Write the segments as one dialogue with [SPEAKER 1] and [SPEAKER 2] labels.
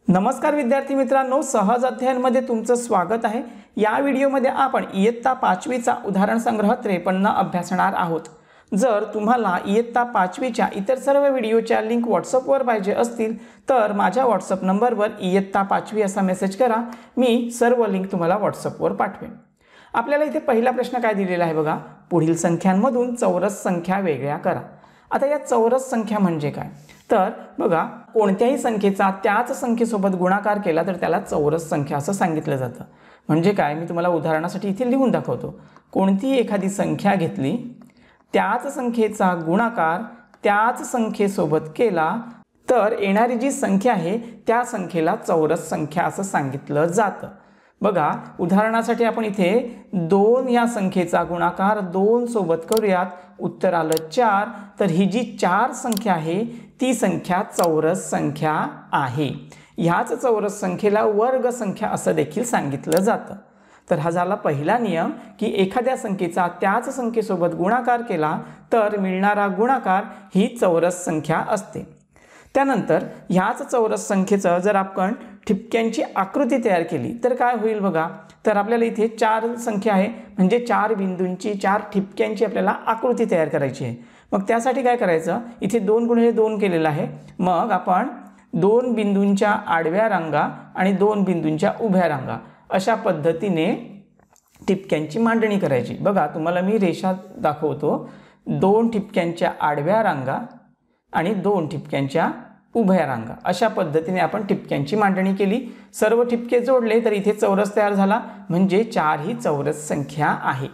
[SPEAKER 1] नमस्कार विद्यार्थी मित्रांनो, सहज अध्ययनमध्ये तुमचं स्वागत आहे। या व्हिडिओमध्ये आपण इयत्ता 5वी चा उदाहरण संग्रह 53 अभ्यासणार आहोत। जर तुम्हाला इयत्ता 5वी च्या इतर सर्व व्हिडिओच्या लिंक WhatsApp वर पाहिजे असतील तर माझ्या WhatsApp नंबरवर इयत्ता 5वी असा मेसेज करा, मी सर्व लिंक तुम्हाला WhatsApp वर पाठवेन। आपल्याला इथे पहिला प्रश्न काय दिलेला आहे बघा, पुढील संख्यांमधून चौरस संख्या वेगळ्या करा। आता या चौरस संख्या म्हणजे काय, तर बघा कोणत्याही संख्येचा त्याच संख्येसोबत गुणाकार केला तर त्याला चौरस संख्या असं सांगितलं जातं। म्हणजे काय, मी तुम्हाला उदाहरणासाठी इथे लिहून दाखवतो। कोणतीही एखादी संख्या घेतली, त्याच संख्येचा गुणाकार त्याच संख्येसोबत केला तर येणारी जी संख्या आहे त्या संख्येला चौरस संख्या असं सांगितलं जातं। बघा उदाहरणासाठी आपण इथे 2 या संख्येचा गुणाकार 2 सोबत करूयात, उत्तर आलं 4। तर ही जी 4 संख्या आहे ती संख्या चौरस संख्या आहे। ह्याच चौरस संख्येला वर्ग संख्या असं देखील सांगितलं जातं। तर हा झाला पहिला नियम की एखाद्या संख्येचा त्याच संख्येसोबत गुणाकार केला तर मिळणारा गुणाकार ही चौरस संख्या असते। त्यानंतर ह्याच चौरस संख्येचं जर आपण ठिपक्यांची आकृती तयार केली तर काय होईल बघा, तर आपल्याला इथे 4 संख्या आहे म्हणजे 4 बिंदूंची 4 ठिपक्यांची आपल्याला आकृती तयार करायची आहे। मग त्यासाठी काय करायचं, इथे 2 गुणिले 2 केलेलं आहे, मग आपण 2 बिंदूंच्या आडव्या रांगा आणि 2 बिंदूंच्या उभ्या रांगा अशा पद्धतीने ठिपक्यांची मांडणी करायची। बघा तुम्हाला मी रेषा दाखवतो, 2 ठिपक्यांच्या आडव्या रांगा आणि 2 ठिपक्यांच्या उभ्या रांगा अशा पद्धतीने आपण ठिपक्यांची मांडणी केली। सर्व ठिपके जोडले तर इथे चौरस तयार झाला, म्हणजे 4 ही चौरस संख्या आहे।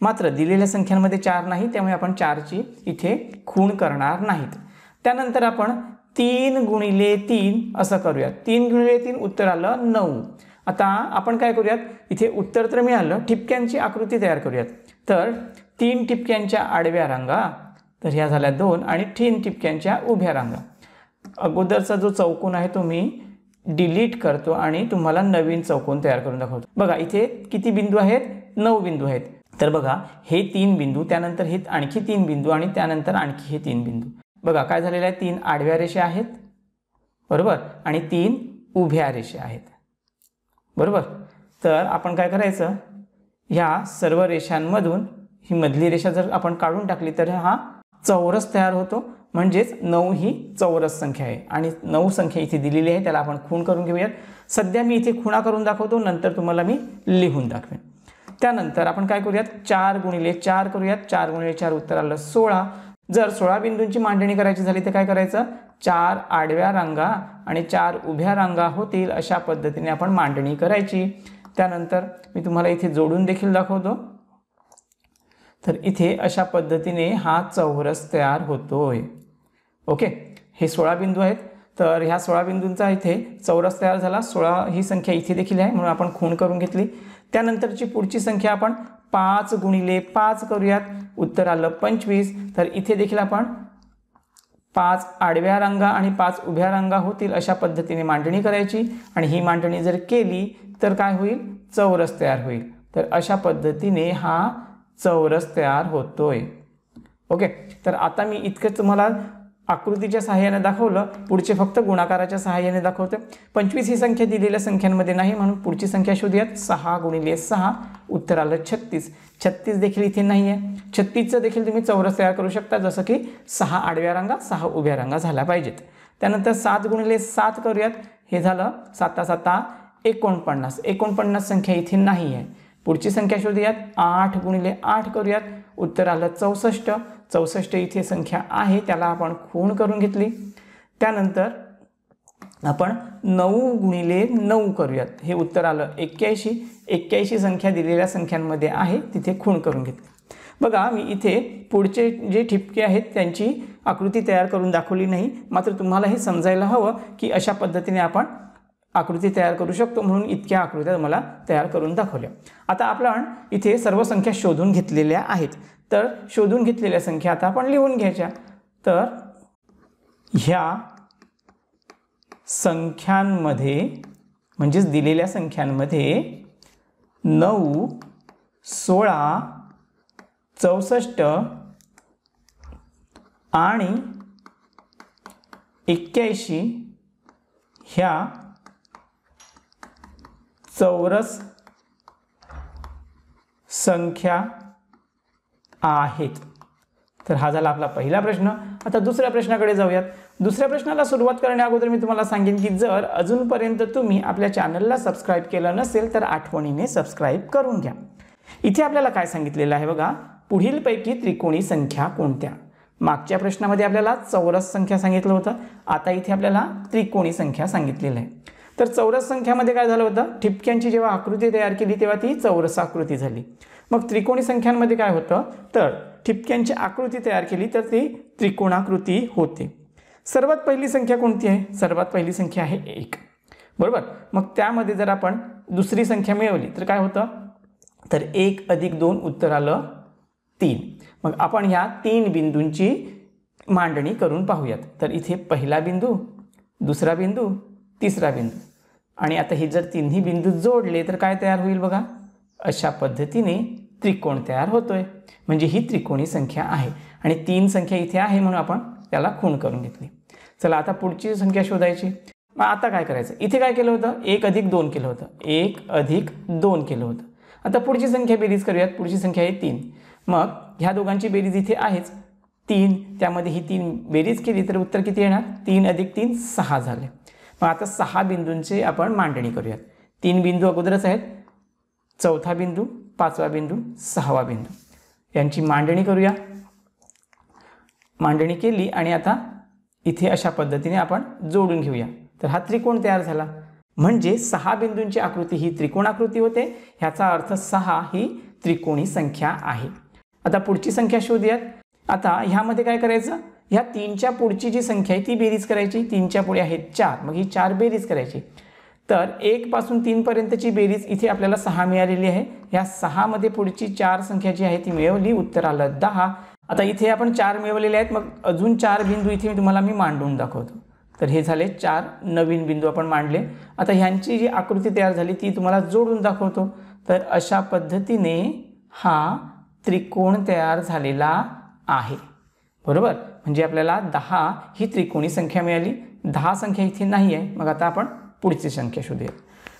[SPEAKER 1] मात्र दिलेल्या संख्यांमध्ये 4 नाही, त्यामुळे आपण 4 ची इथे खूण करणार नाहीत। त्यानंतर आपण 3 गुणिले 3 असं करूयात। 3 गुणिले 3 उत्तर आलं 9। आता आपण काय करूयात, इथे उत्तर तर मिळालं, ठिपक्यांची आकृती तयार करूयात। तर 3 ठिपक्यांच्या आडव्या रांगा, तर ह्या झाल्या 2, आणि 3 ठिपक्यांच्या उभ्या रांगा। अगोदरचा जो चौकोन आहे तो मी डिलीट करतो आणि तुम्हाला नवीन चौकोन तयार करून दाखवतो। बघा इथे किती बिंदू आहेत, 9 बिंदू आहेत। तर बघा हे 3 बिंदू, त्यानंतर हे आणखी 3 बिंदू आणि त्यानंतर आणखी हे 3 बिंदू। बघा काय झालेलं आहे, 3 आडव्या रेषा आहेत बरोबर, आणि 3 उभ्या रेषा आहेत बरोबर। तर आपण काय करायचं, ह्या सर्व रेषांमधून ही मधली रेषा जर आपण काढून टाकली तर हा चौरस तयार होतो, म्हणजेच 9 ही चौरस संख्या आहे। आणि 9 संख्या इथे दिलेली आहे, त्याला आपण खूण करून घेऊयात। सध्या मी इथे खुणा करून दाखवतो, नंतर तुम्हाला मी लिहून दाखवेन। त्यानंतर आपण काय करूयात, 4 गुणिले 4 करूयात। 4 गुणिले 4 उत्तर आलं 16। जर 16 बिंदूंची मांडणी करायची झाली तर काय करायचं, 4 आडव्या रांगा आणि 4 उभ्या रांगा होतील अशा पद्धतीने आपण मांडणी करायची। त्यानंतर मी तुम्हाला इथे जोडून देखील दाखवतो। तर इथे अशा पद्धतीने हा चौरस तयार होतोय। ओके, हे 16 बिंदू आहेत, तर ह्या 16 बिंदूंचा इथे चौरस तयार झाला। 16 ही संख्या इथे देखील आहे म्हणून आपण खूण करून घेतली। त्यानंतरची पुढची संख्या आपण 5 गुणिले 5 करूयात, उत्तर आलं 25। तर इथे देखील आपण 5 आडव्या रांगा आणि 5 उभ्या रांगा होतील अशा पद्धतीने मांडणी करायची, आणि ही मांडणी जर केली तर काय होईल, चौरस तयार होईल। तर अशा पद्धतीने हा चौरस तयार होतोय। ओके, तर आता मी इतकं तुम्हाला आकृतीच्या सहाय्याने दाखवलं, पुढचे फक्त गुणाकाराच्या सहाय्याने दाखवते। 25 ही संख्या दिलेल्या संख्यांमध्ये नाही म्हणून पुढची संख्या शोधूयात। 6 गुणिले 6 उत्तर आलं 36। 36 देखील इथे नाही आहे, 36चं देखील तुम्ही चौरस तयार करू शकता, जसं की 6 आडव्या रांगा 6 उभ्या रांगा झाल्या पाहिजेत। त्यानंतर 7 गुणिले 7 करूयात, हे झालं 7 7 49। 49 संख्या इथे नाही आहे, पुढची संख्या शोधूयात। 8 गुणिले 8 करूयात, उत्तर आलं 64। 64 इथे संख्या आहे, त्याला आपण खूण करून घेतली। त्यानंतर आपण 9 गुणिले 9 करूयात, हे उत्तर आलं 81। 81 संख्या दिलेल्या संख्यांमध्ये आहे, तिथे खूण करून घेतली। बघा मी इथे पुढचे जे ठिपके आहेत त्यांची आकृती तयार करून दाखवली नाही, मात्र तुम्हाला हे समजायला हवं की अशा पद्धतीने आपण आकृती तयार करू शकतो, म्हणून इतक्या आकृत्या तुम्हाला तयार करून दाखवल्या। आता आपण इथे सर्व संख्या शोधून घेतलेल्या आहेत, तर शोधून घेतलेल्या संख्या आता आपण लिहून घ्यायच्या। तर ह्या संख्यांमध्ये म्हणजेच दिलेल्या संख्यांमध्ये 9, 16, 64 आणि 81 ह्या चौरस संख्या आहेत। तर हा झाला आपला पहिला प्रश्न। आता दुसऱ्या प्रश्नाकडे जाऊयात। दुसऱ्या प्रश्नाला सुरुवात करण्या अगोदर मी तुम्हाला सांगेन की जर अजूनपर्यंत तुम्ही आपल्या चॅनलला सबस्क्राइब केलं नसेल तर आठवणीने सबस्क्राइब करून घ्या। इथे आपल्याला काय सांगितलेलं आहे बघा, पुढीलपैकी त्रिकोणी संख्या कोणत्या? मागच्या प्रश्नामध्ये आपल्याला चौरस संख्या सांगितलं होतं, आता इथे आपल्याला त्रिकोणी संख्या सांगितलेली आहे। तर चौरस संख्यामध्ये काय झालं होतं, ठिपक्यांची जेव्हा आकृती तयार केली तेव्हा ती चौरस आकृती झाली। मग त्रिकोणी संख्यांमध्ये काय होतं, तर ठिपक्यांची आकृती तयार केली तर ती त्रिकोणाकृती होते। सर्वात पहिली संख्या कोणती आहे? सर्वात पहिली संख्या आहे 1, बरोबर। मग त्यामध्ये जर आपण दुसरी संख्या मिळवली तर काय होतं, तर 1 + 2 उत्तर आलं 3। मग आपण ह्या 3 बिंदूंची मांडणी करून पाहूयात। तर इथे पहिला बिंदू, दुसरा बिंदू, तिसरा बिंदू, आणि आता हे जर तिन्ही बिंदू जोडले तर काय तयार होईल बघा, अशा पद्धतीने त्रिकोण तयार होतोय। म्हणजे ही त्रिकोणी संख्या आहे आणि 3 संख्या इथे आहे म्हणून आपण त्याला खूण करून घेतली। चला आता पुढची संख्या शोधायची। मग आता काय करायचं, इथे काय केलं होतं, 1 + 2 केलं होतं, 1 + 2 केलं होतं। आता पुढची संख्या बेरीज करूयात। पुढची संख्या आहे 3। मग ह्या दोघांची बेरीज इथे आहेच 3, त्यामध्ये ही 3 बेरीज केली तर उत्तर किती येणार, 3 + 3 6 झाले। मग आता 6 बिंदूंची आपण मांडणी करूयात। 3 बिंदू अगोदरच आहेत, चौथा बिंदू, पाचवा बिंदू, सहावा बिंदू, यांची मांडणी करूया। मांडणी केली आणि आता इथे अशा पद्धतीने आपण जोडून घेऊया। तर हा त्रिकोण तयार झाला। म्हणजे 6 बिंदूंची आकृती ही त्रिकोणाकृती होते। ह्याचा अर्थ 6 ही त्रिकोणी संख्या आहे। आता पुढची संख्या शोधूयात। आता ह्यामध्ये काय करायचं, ह्या 3च्या पुढची जी संख्या आहे ती बेरीज करायची। 3च्या पुढे आहेत 4, मग ही 4 बेरीज करायची। तर 1 पासून 3 पर्यंतची बेरीज इथे आपल्याला 6 मिळालेली आहे। ह्या 6 मध्ये पुढची 4 संख्या जी आहे ती मिळवली, उत्तर आलं 10। आता इथे आपण 4 मिळवलेले आहेत, मग अजून 4 बिंदू इथे तुम्हाला मी मांडून दाखवतो। तर हे झाले 4 नवीन बिंदू आपण मांडले। आता ह्यांची जी आकृती तयार झाली ती तुम्हाला जोडून दाखवतो। तर अशा पद्धतीने हा त्रिकोण तयार झालेला आहे, बरोबर। म्हणजे आपल्याला 10 ही त्रिकोणी संख्या मिळाली। 10 संख्या इथे नाही आहे। मग आता आपण पुढची संख्या शोधूया।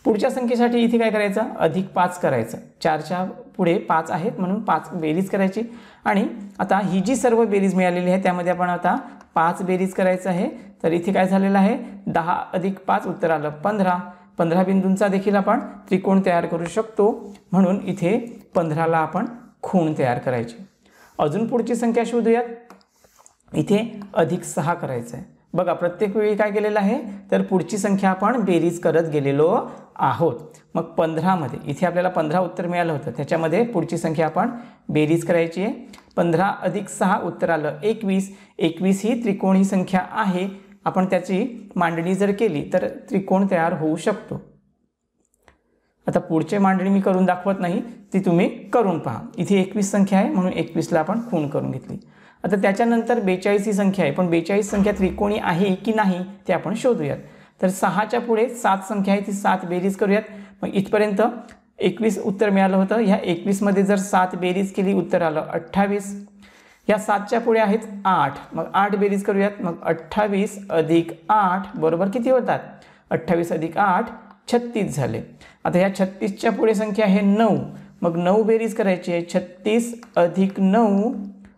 [SPEAKER 1] पुढच्या संख्येसाठी इथे काय करायचं, +5 करायचं। 4च्या पुढे 5 आहेत म्हणून 5 बेरीज करायची। आणि आता ही जी सर्व बेरीज मिळालेली आहे त्यामध्ये आपण आता 5 बेरीज करायचं आहे। तर इथे काय झालेलं आहे, 10 + 5 उत्तर आलं 15। 15 बिंदूंचा देखील आपण त्रिकोण तयार करू शकतो, म्हणून इथे 15ला आपण खूण तयार करायची। अजून पुढची संख्या शोधूयात। इथे +6 करायचं आहे। बघा प्रत्येक वेळी काय केलेलं आहे, तर पुढची संख्या आपण बेरीज करत गेलेलो आहोत। मग 15 मध्ये इथे आपल्याला 15 उत्तर मिळालं होतं, त्याच्यामध्ये पुढची संख्या आपण बेरीज करायची आहे। 15 + 6 उत्तर आलं 21। 21 ही त्रिकोणी संख्या आहे। आपण त्याची मांडणी जर केली तर त्रिकोण तयार होऊ शकतो। आता पुढची मांडणी मी करून दाखवत नाही, ती तुम्ही करून पहा। इथे 21 संख्या आहे म्हणून 21ला आपण खूण करून घेतली। आता त्याच्यानंतर 42 ही संख्या आहे, पण 42 संख्या त्रिकोणी आहे की नाही ते आपण शोधूयात। तर 6च्या पुढे 7 संख्या आहे, ती 7 बेरीज करूयात। मग इथपर्यंत 21 उत्तर मिळालं होतं। ह्या 21 मध्ये जर 7 बेरीज केली उत्तर आलं 28। या 7च्या पुढे आहेत 8, मग 8 बेरीज करूयात। मग 28 + 8 बरोबर किती होतात, 28 + 8 36 झाले। आता ह्या 36च्या पुढे संख्या आहे 9, मग 9 बेरीज करायची आहे। 36 + 9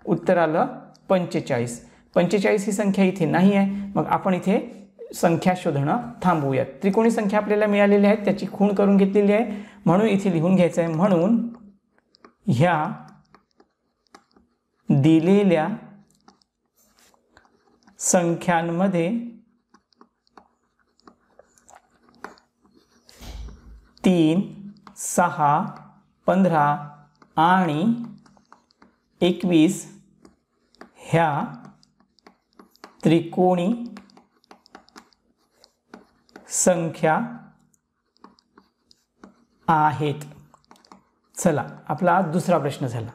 [SPEAKER 1] उत्तर आलं 45। 45 ही संख्या इथे नाही आहे, मग आपण इथे संख्या शोधणं थांबवूयात। त्रिकोणी संख्या आपल्याला मिळालेली आहे, त्याची खूण करून घेतलेली आहे, म्हणून इथे लिहून घ्यायचं आहे। म्हणून ह्या दिलेल्या संख्यांमध्ये 3, 6, 15 आणि 21 ह्या त्रिकोणी संख्या आहेत। चला आपला दुसरा प्रश्न झाला।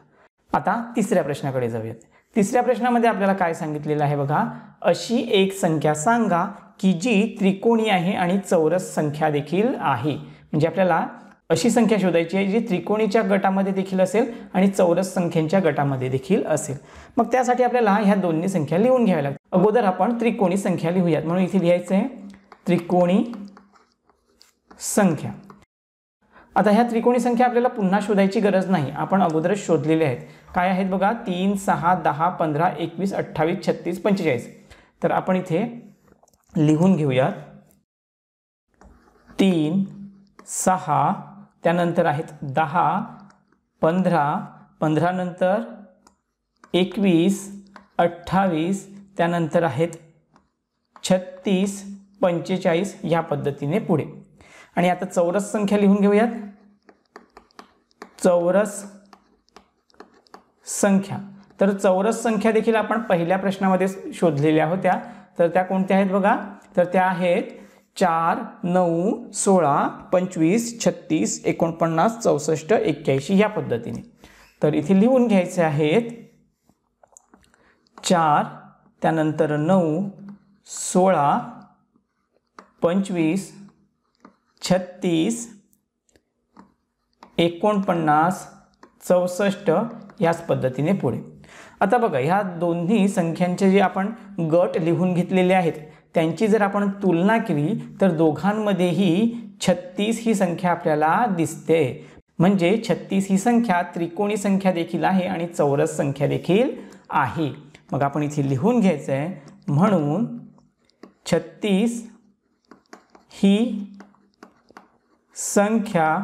[SPEAKER 1] आता तिसऱ्या प्रश्नाकडे जाऊयात। तिसऱ्या प्रश्नामध्ये आपल्याला काय सांगितलेलं आहे बघा, अशी एक संख्या सांगा की जी त्रिकोणी आहे आणि चौरस संख्या देखील आहे। म्हणजे आपल्याला अशी संख्या शोधायची आहे जी त्रिकोणीच्या गटामध्ये देखील असेल आणि चौरस संख्यांच्या गटामध्ये देखील असेल। मग त्यासाठी आपल्याला ह्या दोन्ही संख्या लिहून घ्याव्या लागतात। अगोदर आपण त्रिकोणी संख्या लिहूयात, म्हणून इथे लिहायचं आहे त्रिकोणी संख्या। आता ह्या त्रिकोणी संख्या आपल्याला पुन्हा शोधायची गरज नाही, आपण अगोदरच शोधलेले आहेत. काय आहेत बघा, 3, 6, 10, 15, 21, 28, 36, 45. तर आपण इथे लिहून घेऊयात. 3, 6, त्यानंतर आहेत 10, 15, 15 नंतर 21, 28, त्यानंतर आहेत 36, 45 या पद्धतीने पुढे. आणि आता चौरस संख्या लिहून घेऊयात. चौरस संख्या, तर चौरस संख्या देखील आपण पहिल्या प्रश्नामध्ये शोधलेल्या होत्या. तर त्या कोणत्या आहेत बघा, तर त्या आहेत 4, 9, 16, 25, 36, 49, 64, 81 या पद्धतीने. तर इथे लिहून घ्यायचे आहेत 4, त्यानंतर 9, 16, 25, 36, 49, 64 याच पद्धतीने पुढे. आता बघा, ह्या दोन्ही संख्यांचे जे आपण गट लिहून घेतलेले आहेत त्यांची जर आपण तुलना केली तर दोघांमध्येही 36 ही संख्या आपल्याला दिसते. म्हणजे 36 ही संख्या त्रिकोणी संख्या देखील आहे आणि चौरस संख्या देखील आहे. मग आपण इथे लिहून घ्यायचं आहे, म्हणून 36 ही संख्या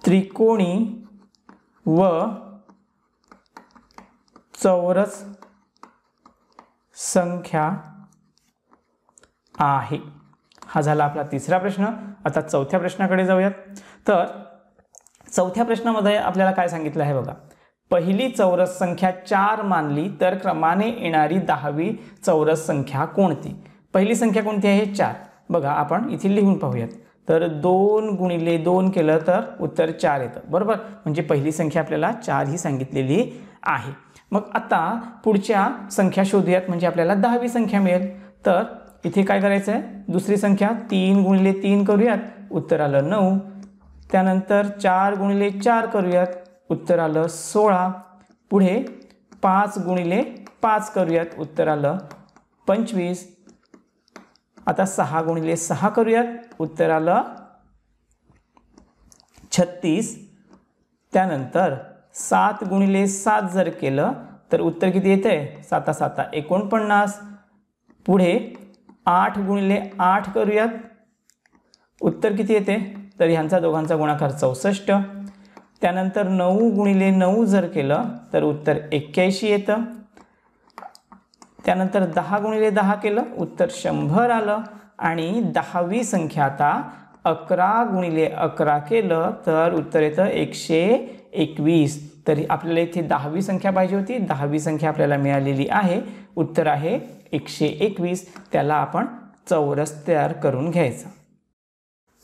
[SPEAKER 1] त्रिकोणी व चौरस संख्या आहे. हा झाला आपला तिसरा प्रश्न. आता चौथ्या प्रश्नाकडे जाऊयात. तर चौथ्या प्रश्नामध्ये आपल्याला काय सांगितलं आहे बघा, पहिली चौरस संख्या 4 मानली तर क्रमाने येणारी 10वी चौरस संख्या कोणती? पहिली संख्या कोणती आहे? 4. बघा आपण इथे लिहून पाहूयात. तर 2 गुणिले 2 केलं तर उत्तर 4 येतं, बरोबर. म्हणजे पहिली संख्या आपल्याला 4 ही सांगितलेली आहे. मग आता पुढच्या संख्या शोधूयात, म्हणजे आपल्याला 10वी संख्या मिळेल. तर इथे काय करायचं आहे, दुसरी संख्या 3 गुणिले 3 करूयात, उत्तर आलं 9. त्यानंतर 4 गुणिले 4 करूयात, उत्तर आलं 16. पुढे 5 गुणिले 5 करूयात, उत्तर आलं 25. आता 6 गुणिले 6 करूयात, उत्तर आलं 36. त्यानंतर 7 गुणिले 7 जर केलं तर उत्तर किती येते? 7 7 49. पुढे 8 गुणिले 8 करूयात, उत्तर किती येते? तर ह्यांचा दोघांचा गुणाकार 64. त्यानंतर 9 गुणिले 9 जर केलं तर उत्तर 81 येतं. त्यानंतर 10 गुणिले 10 केलं, उत्तर 100 आलं. आणि 10वी संख्या आता 11 गुणिले 11 केलं तर उत्तर येतं 121. तरी आपल्याला इथे 10वी संख्या पाहिजे होती, 10वी संख्या आपल्याला मिळालेली आहे. उत्तर आहे 121. त्याला आपण चौरस तयार करून घ्यायचा.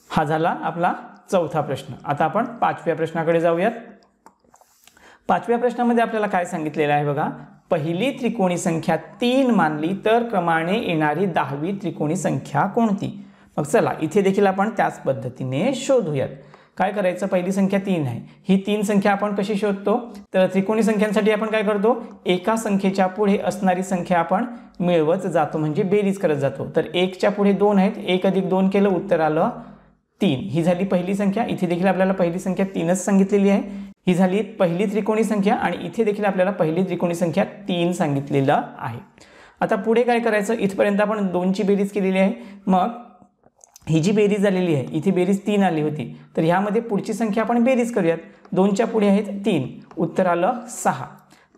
[SPEAKER 1] हा झाला आपला चौथा प्रश्न. आता आपण 5व्या प्रश्नाकडे जाऊयात. 5व्या प्रश्नामध्ये आपल्याला काय सांगितलेलं आहे बघा, पहिली त्रिकोणी संख्या 3 मानली तर क्रमाने येणारी 10वी त्रिकोणी संख्या कोणती? मग चला इथे देखील आपण त्याच पद्धतीने शोधूयात. काय करायचं, पहिली संख्या 3 आहे. ही 3 संख्या आपण कशी शोधतो, तर त्रिकोणी संख्यांसाठी आपण काय करतो, एका संख्येच्या पुढे असणारी संख्या आपण मिळवत जातो, म्हणजे बेरीज करत जातो. तर 1च्या पुढे 2 आहेत, 1 अधिक 2 केलं, उत्तर आलं 3. ही झाली पहिली संख्या. इथे देखील आपल्याला पहिली संख्या 3च सांगितलेली आहे. ही झाली पहिली त्रिकोणी संख्या आणि इथे देखील आपल्याला पहिली त्रिकोणी संख्या 3 सांगितलेलं आहे. आता पुढे काय करायचं, इथपर्यंत आपण 2ची बेरीज केलेली आहे. मग ही जी बेरीज झालेली आहे, इथे बेरीज 3 आली होती, तर ह्यामध्ये पुढची संख्या आपण बेरीज करूयात. 2च्या पुढे आहेत 3, उत्तर आलं 6.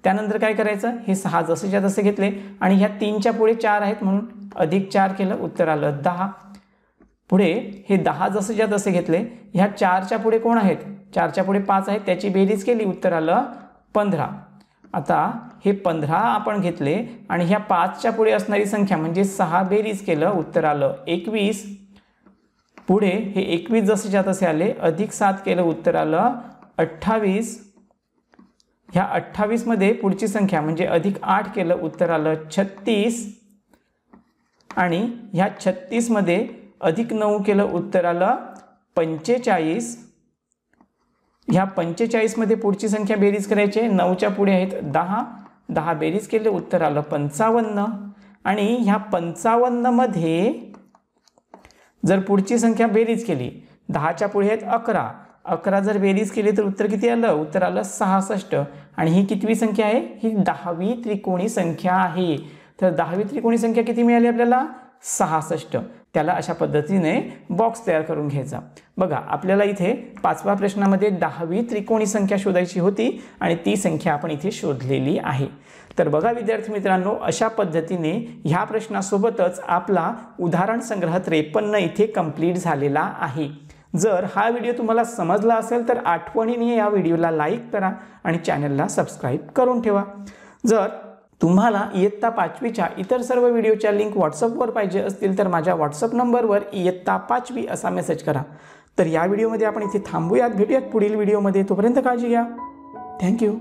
[SPEAKER 1] त्यानंतर काय करायचं, हे 6 जसेच्या तसे घेतले आणि ह्या 3च्या पुढे 4 आहेत म्हणून अधिक 4 केलं, उत्तर आलं 10. पुढे हे 10 जसेच्या तसे घेतले, ह्या 4च्या पुढे कोण आहेत, 4च्या पुढे 5 आहेत, त्याची बेरीज केली, उत्तर आलं 15. आता हे 15 आपण घेतले आणि ह्या 5च्या पुढे असणारी संख्या म्हणजे 6 बेरीज केलं, उत्तर आलं 21. पुढे हे 21 जसेच्या तसे आले, अधिक 7 केलं, उत्तर आलं 28. ह्या 28 मध्ये पुढची संख्या म्हणजे अधिक 8 केलं, उत्तर आलं 36. आणि ह्या 36 मध्ये अधिक 9 केलं, उत्तर आलं 45. ह्या 45 मध्ये पुढची संख्या बेरीज करायची, 9च्या पुढे आहेत 10, 10 बेरीज केले, उत्तर आलं 55. आणि ह्या 55 मध्ये जर पुढची संख्या बेरीज केली, 10च्या पुढे आहेत 11, 11 जर बेरीज केली तर उत्तर किती आलं? उत्तर आलं 66. आणि ही कितवी संख्या आहे? ही 10वी त्रिकोणी संख्या आहे. तर 10वी त्रिकोणी संख्या किती मिळाली आपल्याला? 66. त्याला अशा पद्धतीने बॉक्स तयार करून घ्यायचा. बघा, आपल्याला इथे 5व्या प्रश्नामध्ये 10वी त्रिकोणी संख्या शोधायची होती आणि ती संख्या आपण इथे शोधलेली आहे. तर बघा विद्यार्थी मित्रांनो, अशा पद्धतीने ह्या प्रश्नासोबतच आपला उदाहरण संग्रह 53 इथे कंप्लीट झालेला आहे. जर हा व्हिडिओ तुम्हाला समजला असेल तर आठवणीने या व्हिडिओला लाईक करा आणि चॅनलला सबस्क्राईब करून ठेवा. जर तुम्हाला इयत्ता 5वीच्या इतर सर्व व्हिडिओच्या लिंक व्हॉट्सअपवर पाहिजे असतील तर माझ्या व्हॉट्सअप नंबरवर इयत्ता 5वी असा मेसेज करा. तर या व्हिडिओमध्ये आपण इथे थांबूयात. भेटूयात पुढील व्हिडिओमध्ये. तोपर्यंत काळजी घ्या. थँक्यू.